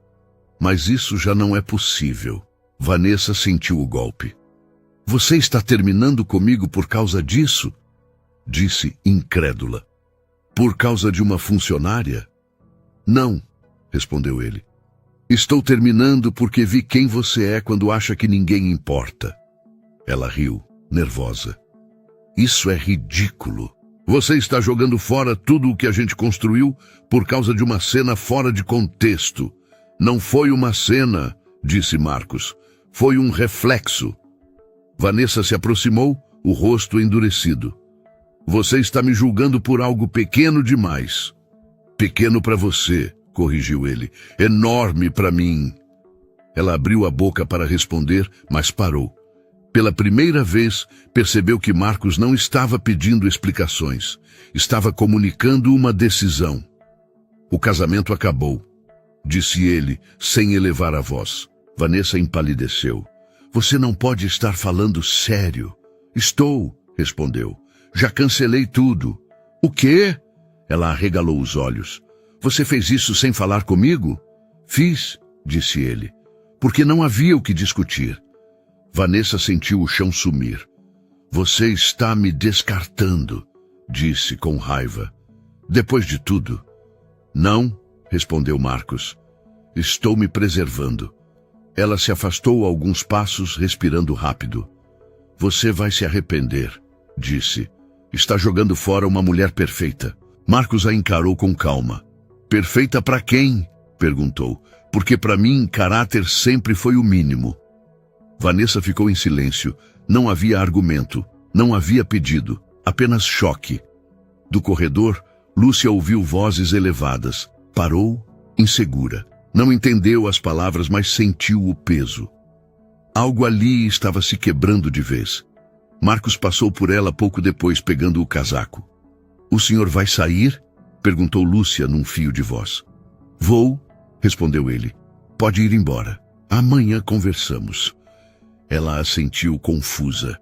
Mas isso já não é possível. Vanessa sentiu o golpe. Você está terminando comigo por causa disso? Disse incrédula. Por causa de uma funcionária? Não, respondeu ele. Estou terminando porque vi quem você é quando acha que ninguém importa. Ela riu, nervosa. Isso é ridículo. Você está jogando fora tudo o que a gente construiu por causa de uma cena fora de contexto. Não foi uma cena, disse Marcos. Foi um reflexo. Vanessa se aproximou, o rosto endurecido. Você está me julgando por algo pequeno demais. Pequeno para você, corrigiu ele. Enorme para mim. Ela abriu a boca para responder, mas parou. Pela primeira vez, percebeu que Marcos não estava pedindo explicações. Estava comunicando uma decisão. O casamento acabou, disse ele, sem elevar a voz. Vanessa empalideceu. Você não pode estar falando sério. Estou, respondeu. Já cancelei tudo. O quê? Ela arregalou os olhos. Você fez isso sem falar comigo? Fiz, disse ele, porque não havia o que discutir. Vanessa sentiu o chão sumir. Você está me descartando, disse com raiva. Depois de tudo. Não, respondeu Marcos. Estou me preservando. Ela se afastou alguns passos, respirando rápido. Você vai se arrepender, disse. Está jogando fora uma mulher perfeita. Marcos a encarou com calma. Perfeita para quem? Perguntou. Porque para mim, caráter sempre foi o mínimo. Vanessa ficou em silêncio. Não havia argumento, não havia pedido, apenas choque. Do corredor, Lúcia ouviu vozes elevadas. Parou, insegura. Não entendeu as palavras, mas sentiu o peso. Algo ali estava se quebrando de vez. Marcos passou por ela pouco depois, pegando o casaco. O senhor vai sair? Perguntou Lúcia num fio de voz. Vou, respondeu ele. Pode ir embora. Amanhã conversamos. Ela assentiu confusa.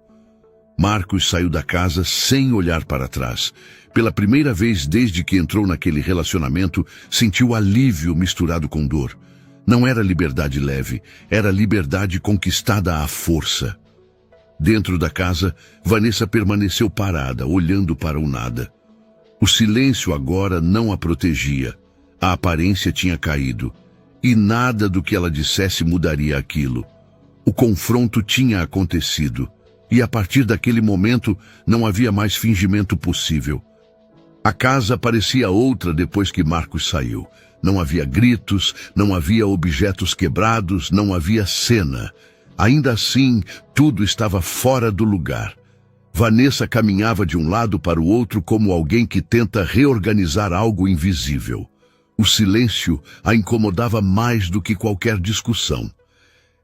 Marcos saiu da casa sem olhar para trás. Pela primeira vez desde que entrou naquele relacionamento, sentiu alívio misturado com dor. Não era liberdade leve, era liberdade conquistada à força. Dentro da casa, Vanessa permaneceu parada, olhando para o nada. O silêncio agora não a protegia. A aparência tinha caído. E nada do que ela dissesse mudaria aquilo. O confronto tinha acontecido, e a partir daquele momento não havia mais fingimento possível. A casa parecia outra depois que Marcos saiu. Não havia gritos, não havia objetos quebrados, não havia cena. Ainda assim, tudo estava fora do lugar. Vanessa caminhava de um lado para o outro como alguém que tenta reorganizar algo invisível. O silêncio a incomodava mais do que qualquer discussão.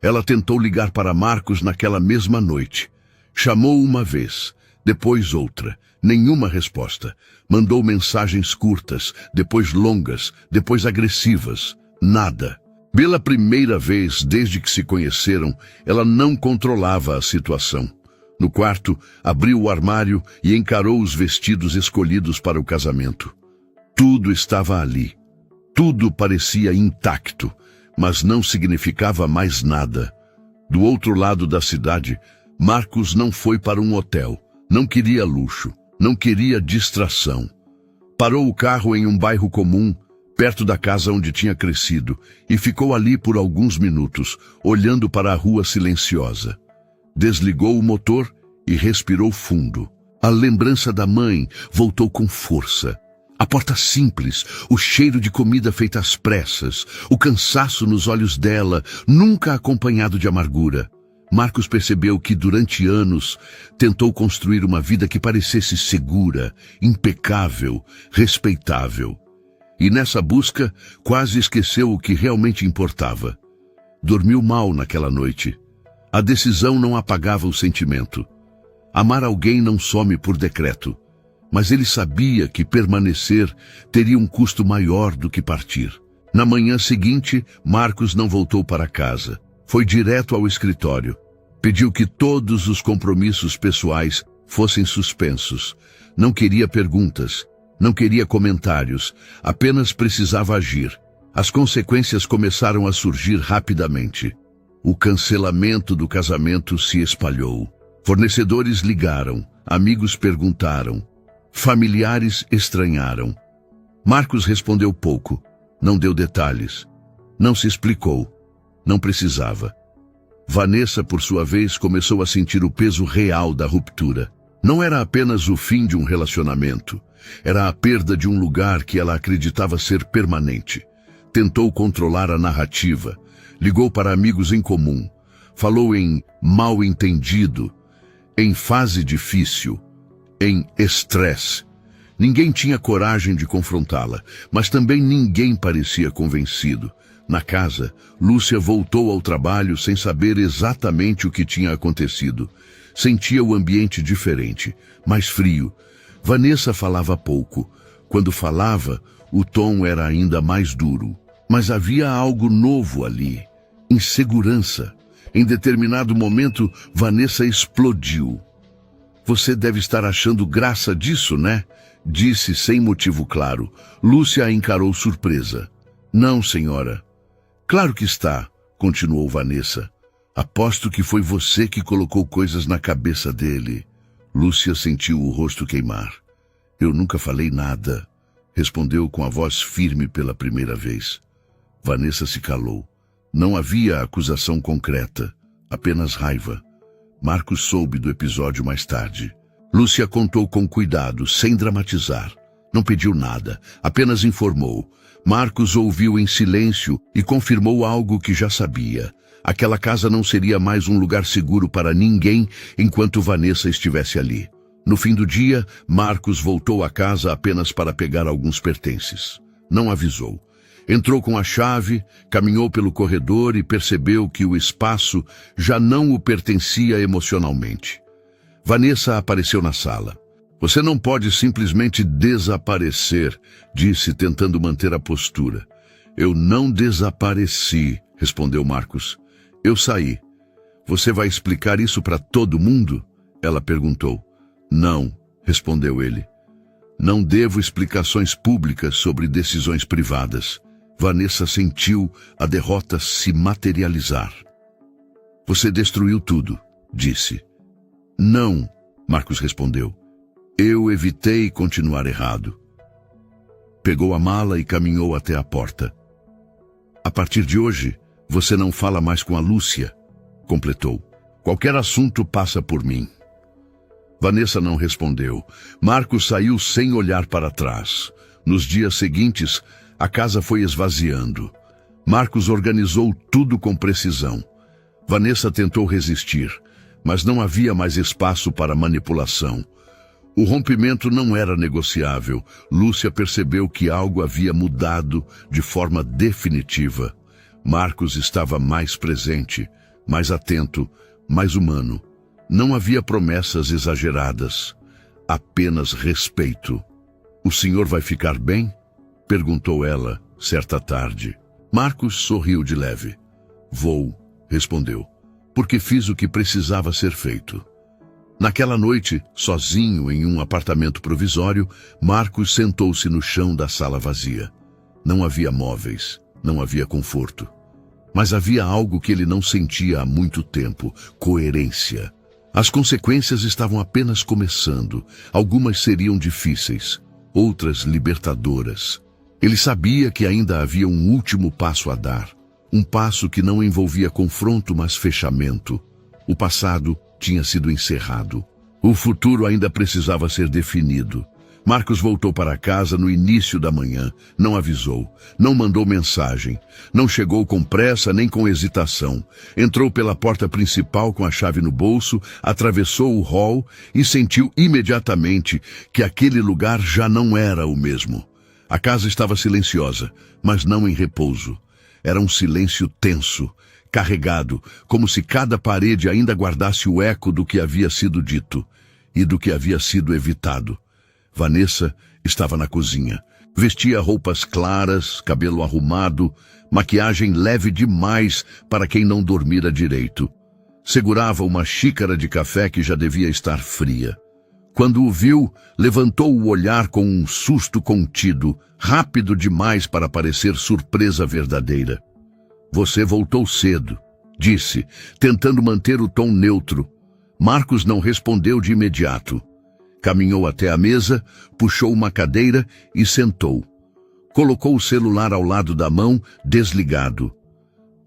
Ela tentou ligar para Marcos naquela mesma noite. Chamou uma vez, depois outra. Nenhuma resposta. Mandou mensagens curtas, depois longas, depois agressivas. Nada. Pela primeira vez desde que se conheceram, ela não controlava a situação. No quarto, abriu o armário e encarou os vestidos escolhidos para o casamento. Tudo estava ali. Tudo parecia intacto, mas não significava mais nada. Do outro lado da cidade, Marcos não foi para um hotel. Não queria luxo, não queria distração. Parou o carro em um bairro comum, perto da casa onde tinha crescido, e ficou ali por alguns minutos, olhando para a rua silenciosa. Desligou o motor e respirou fundo. A lembrança da mãe voltou com força. A porta simples, o cheiro de comida feita às pressas, o cansaço nos olhos dela, nunca acompanhado de amargura. Marcos percebeu que durante anos tentou construir uma vida que parecesse segura, impecável, respeitável. E nessa busca quase esqueceu o que realmente importava. Dormiu mal naquela noite. A decisão não apagava o sentimento. Amar alguém não some por decreto, mas ele sabia que permanecer teria um custo maior do que partir. Na manhã seguinte, Marcos não voltou para casa. Foi direto ao escritório. Pediu que todos os compromissos pessoais fossem suspensos. Não queria perguntas, não queria comentários, apenas precisava agir. As consequências começaram a surgir rapidamente. O cancelamento do casamento se espalhou. Fornecedores ligaram, amigos perguntaram, familiares estranharam. Marcos respondeu pouco, não deu detalhes, não se explicou, não precisava. Vanessa, por sua vez, começou a sentir o peso real da ruptura. Não era apenas o fim de um relacionamento, era a perda de um lugar que ela acreditava ser permanente. Tentou controlar a narrativa, ligou para amigos em comum, falou em mal entendido, em fase difícil, em estresse. Ninguém tinha coragem de confrontá-la, mas também ninguém parecia convencido. Na casa, Lúcia voltou ao trabalho sem saber exatamente o que tinha acontecido. Sentia o ambiente diferente, mais frio. Vanessa falava pouco. Quando falava, o tom era ainda mais duro. Mas havia algo novo ali. Insegurança. Em determinado momento, Vanessa explodiu. Você deve estar achando graça disso, né? Disse sem motivo claro. Lúcia a encarou surpresa. Não, senhora. Claro que está, continuou Vanessa. Aposto que foi você que colocou coisas na cabeça dele. Lúcia sentiu o rosto queimar. Eu nunca falei nada, respondeu com a voz firme pela primeira vez. Vanessa se calou. Não havia acusação concreta, apenas raiva. Marcos soube do episódio mais tarde. Lúcia contou com cuidado, sem dramatizar. Não pediu nada, apenas informou. Marcos ouviu em silêncio e confirmou algo que já sabia. Aquela casa não seria mais um lugar seguro para ninguém enquanto Vanessa estivesse ali. No fim do dia, Marcos voltou à casa apenas para pegar alguns pertences. Não avisou. Entrou com a chave, caminhou pelo corredor e percebeu que o espaço já não o pertencia emocionalmente. Vanessa apareceu na sala. Você não pode simplesmente desaparecer, disse, tentando manter a postura. Eu não desapareci, respondeu Marcos. Eu saí. Você vai explicar isso para todo mundo? Ela perguntou. Não, respondeu ele. Não devo explicações públicas sobre decisões privadas. Vanessa sentiu a derrota se materializar. Você destruiu tudo, disse. Não, Marcos respondeu. Eu evitei continuar errado. Pegou a mala e caminhou até a porta. A partir de hoje, você não fala mais com a Lúcia. completou. Qualquer assunto passa por mim. Vanessa não respondeu. Marcos saiu sem olhar para trás. Nos dias seguintes, a casa foi esvaziando. Marcos organizou tudo com precisão. Vanessa tentou resistir, mas não havia mais espaço para manipulação. O rompimento não era negociável. Lúcia percebeu que algo havia mudado de forma definitiva. Marcos estava mais presente, mais atento, mais humano. Não havia promessas exageradas, apenas respeito. "O senhor vai ficar bem?" perguntou ela, certa tarde. Marcos sorriu de leve. "Vou", respondeu, "porque fiz o que precisava ser feito." Naquela noite, sozinho em um apartamento provisório, Marcos sentou-se no chão da sala vazia. Não havia móveis, não havia conforto. Mas havia algo que ele não sentia há muito tempo: coerência. As consequências estavam apenas começando. Algumas seriam difíceis, outras libertadoras. Ele sabia que ainda havia um último passo a dar. Um passo que não envolvia confronto, mas fechamento. O passado tinha sido encerrado. O futuro ainda precisava ser definido. Marcos voltou para casa no início da manhã. Não avisou, não mandou mensagem. Não chegou com pressa nem com hesitação. Entrou pela porta principal com a chave no bolso, atravessou o hall e sentiu imediatamente que aquele lugar já não era o mesmo. A casa estava silenciosa, mas não em repouso. Era um silêncio tenso, carregado, como se cada parede ainda guardasse o eco do que havia sido dito e do que havia sido evitado. Vanessa estava na cozinha. Vestia roupas claras, cabelo arrumado, maquiagem leve demais para quem não dormira direito. Segurava uma xícara de café que já devia estar fria. Quando o viu, levantou o olhar com um susto contido, rápido demais para parecer surpresa verdadeira. "Você voltou cedo", disse, tentando manter o tom neutro. Marcos não respondeu de imediato. Caminhou até a mesa, puxou uma cadeira e sentou. Colocou o celular ao lado da mão, desligado.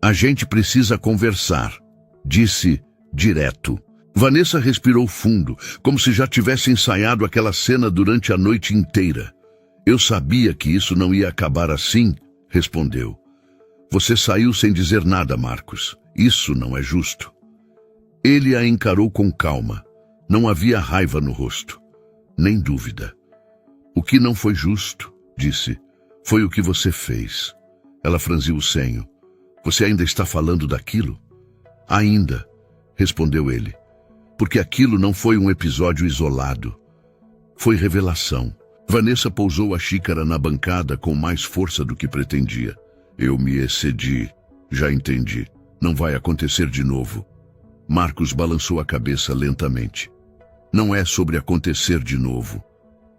"A gente precisa conversar", disse, direto. Vanessa respirou fundo, como se já tivesse ensaiado aquela cena durante a noite inteira. "Eu sabia que isso não ia acabar assim", respondeu. "Você saiu sem dizer nada, Marcos. Isso não é justo." Ele a encarou com calma. Não havia raiva no rosto, nem dúvida. "O que não foi justo", disse, "foi o que você fez." Ela franziu o senho. "Você ainda está falando daquilo?" "Ainda", respondeu ele, "porque aquilo não foi um episódio isolado. Foi revelação." Vanessa pousou a xícara na bancada com mais força do que pretendia. "Eu me excedi. Já entendi. Não vai acontecer de novo." Marcos balançou a cabeça lentamente. "Não é sobre acontecer de novo.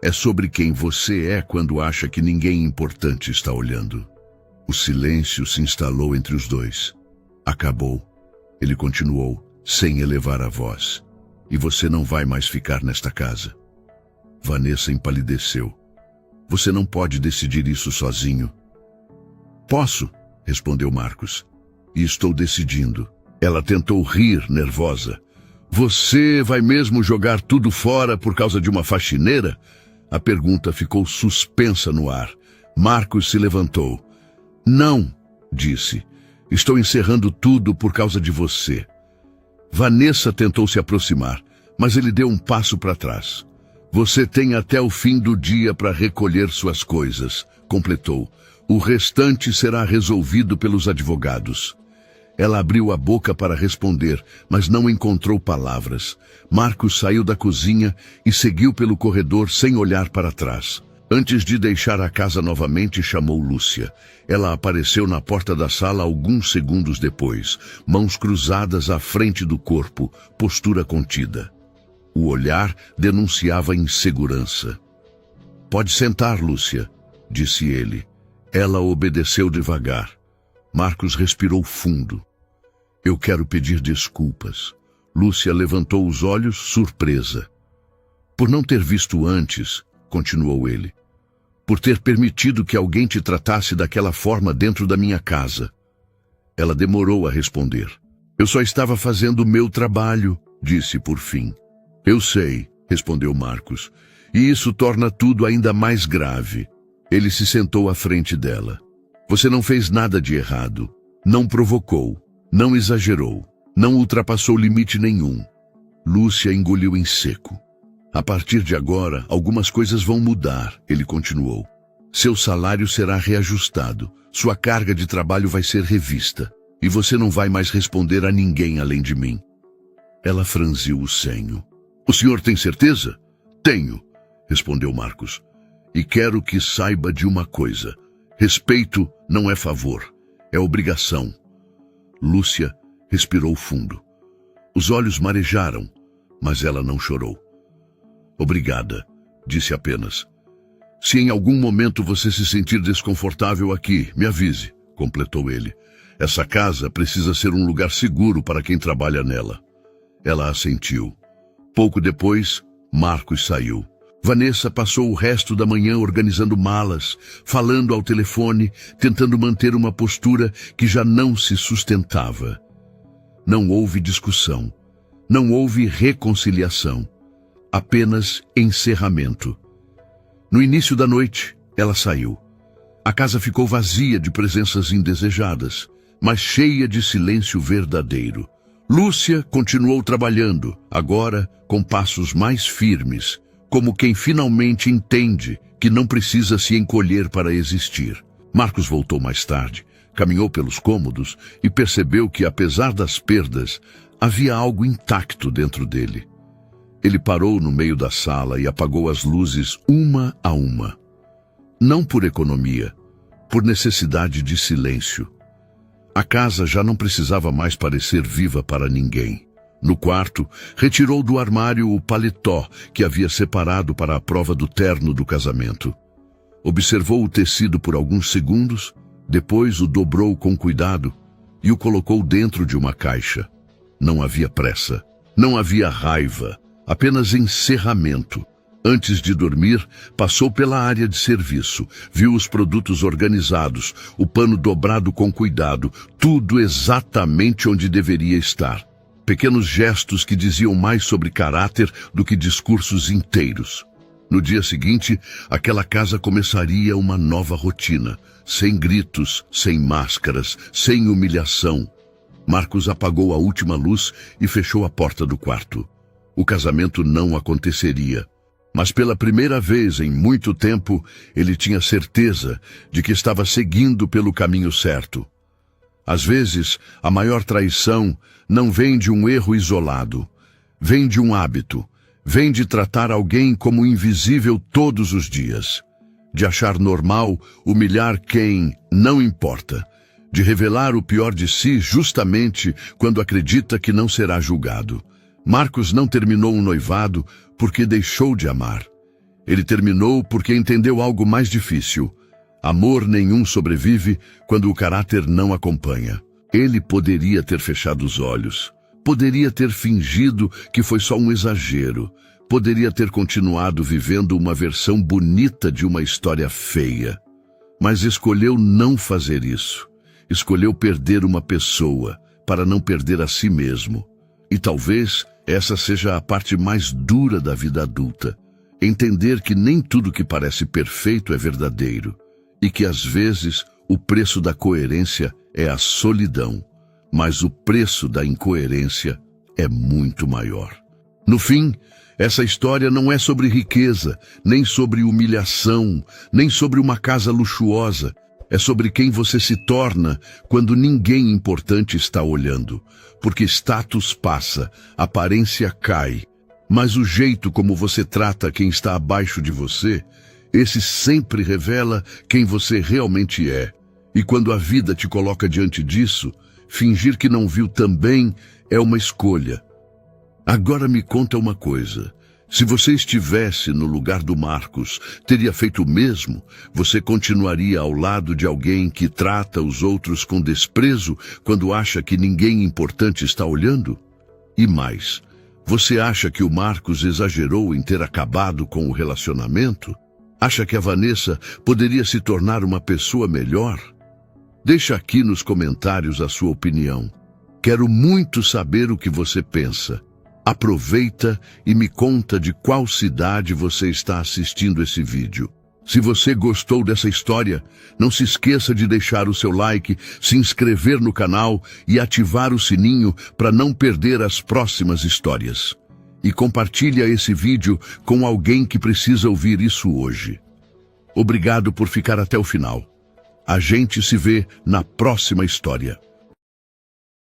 É sobre quem você é quando acha que ninguém importante está olhando." O silêncio se instalou entre os dois. "Acabou." Ele continuou, sem elevar a voz. "E você não vai mais ficar nesta casa." Vanessa empalideceu. "Você não pode decidir isso sozinho." "Posso", respondeu Marcos. "E estou decidindo." Ela tentou rir, nervosa. "Você vai mesmo jogar tudo fora por causa de uma faxineira?" A pergunta ficou suspensa no ar. Marcos se levantou. "Não", disse. "Estou encerrando tudo por causa de você." Vanessa tentou se aproximar, mas ele deu um passo para trás. "Você tem até o fim do dia para recolher suas coisas", completou. "O restante será resolvido pelos advogados." Ela abriu a boca para responder, mas não encontrou palavras. Marcos saiu da cozinha e seguiu pelo corredor sem olhar para trás. Antes de deixar a casa novamente, chamou Lúcia. Ela apareceu na porta da sala alguns segundos depois, mãos cruzadas à frente do corpo, postura contida. O olhar denunciava insegurança. "Pode sentar, Lúcia", disse ele. Ela obedeceu devagar. Marcos respirou fundo. "Eu quero pedir desculpas." Lúcia levantou os olhos, surpresa. "Por não ter visto antes", continuou ele. "Por ter permitido que alguém te tratasse daquela forma dentro da minha casa." Ela demorou a responder. Eu só estava fazendo o meu trabalho, disse por fim. Eu sei, respondeu Marcos, e isso torna tudo ainda mais grave. Ele se sentou à frente dela. Você não fez nada de errado. Não provocou. Não exagerou. Não ultrapassou limite nenhum. Lúcia engoliu em seco. A partir de agora, algumas coisas vão mudar, ele continuou. Seu salário será reajustado. Sua carga de trabalho vai ser revista. E você não vai mais responder a ninguém além de mim. Ela franziu o senho. O senhor tem certeza? Tenho, respondeu Marcos. E quero que saiba de uma coisa. Respeito não é favor, é obrigação. Lúcia respirou fundo. Os olhos marejaram, mas ela não chorou. Obrigada, disse apenas. Se em algum momento você se sentir desconfortável aqui, me avise, completou ele. Essa casa precisa ser um lugar seguro para quem trabalha nela. Ela assentiu. Pouco depois, Marcos saiu. Vanessa passou o resto da manhã organizando malas, falando ao telefone, tentando manter uma postura que já não se sustentava. Não houve discussão. Não houve reconciliação. Apenas encerramento. No início da noite, ela saiu. A casa ficou vazia de presenças indesejadas, mas cheia de silêncio verdadeiro. Lúcia continuou trabalhando, agora com passos mais firmes, como quem finalmente entende que não precisa se encolher para existir. Marcos voltou mais tarde, caminhou pelos cômodos e percebeu que, apesar das perdas, havia algo intacto dentro dele. Ele parou no meio da sala e apagou as luzes uma a uma. Não por economia, por necessidade de silêncio. A casa já não precisava mais parecer viva para ninguém. No quarto, retirou do armário o paletó que havia separado para a prova do terno do casamento. Observou o tecido por alguns segundos, depois o dobrou com cuidado e o colocou dentro de uma caixa. Não havia pressa, não havia raiva, apenas encerramento. Antes de dormir, passou pela área de serviço, viu os produtos organizados, o pano dobrado com cuidado, tudo exatamente onde deveria estar. Pequenos gestos que diziam mais sobre caráter do que discursos inteiros. No dia seguinte, aquela casa começaria uma nova rotina, sem gritos, sem máscaras, sem humilhação. Marcos apagou a última luz e fechou a porta do quarto. O casamento não aconteceria. Mas pela primeira vez em muito tempo, ele tinha certeza de que estava seguindo pelo caminho certo. Às vezes, a maior traição não vem de um erro isolado, vem de um hábito, vem de tratar alguém como invisível todos os dias, de achar normal humilhar quem não importa, de revelar o pior de si justamente quando acredita que não será julgado. Marcos não terminou um noivado porque deixou de amar. Ele terminou porque entendeu algo mais difícil. Amor nenhum sobrevive quando o caráter não acompanha. Ele poderia ter fechado os olhos, poderia ter fingido que foi só um exagero, poderia ter continuado vivendo uma versão bonita de uma história feia. Mas escolheu não fazer isso. Escolheu perder uma pessoa para não perder a si mesmo. E talvez essa seja a parte mais dura da vida adulta. Entender que nem tudo que parece perfeito é verdadeiro. E que às vezes o preço da coerência é a solidão. Mas o preço da incoerência é muito maior. No fim, essa história não é sobre riqueza, nem sobre humilhação, nem sobre uma casa luxuosa. É sobre quem você se torna quando ninguém importante está olhando. Porque status passa, aparência cai. Mas o jeito como você trata quem está abaixo de você, esse sempre revela quem você realmente é. E quando a vida te coloca diante disso, fingir que não viu também é uma escolha. Agora me conta uma coisa. Se você estivesse no lugar do Marcos, teria feito o mesmo? Você continuaria ao lado de alguém que trata os outros com desprezo quando acha que ninguém importante está olhando? E mais, você acha que o Marcos exagerou em ter acabado com o relacionamento? Acha que a Vanessa poderia se tornar uma pessoa melhor? Deixa aqui nos comentários a sua opinião. Quero muito saber o que você pensa. Aproveita e me conta de qual cidade você está assistindo esse vídeo. Se você gostou dessa história, não se esqueça de deixar o seu like, se inscrever no canal e ativar o sininho para não perder as próximas histórias. E compartilha esse vídeo com alguém que precisa ouvir isso hoje. Obrigado por ficar até o final. A gente se vê na próxima história.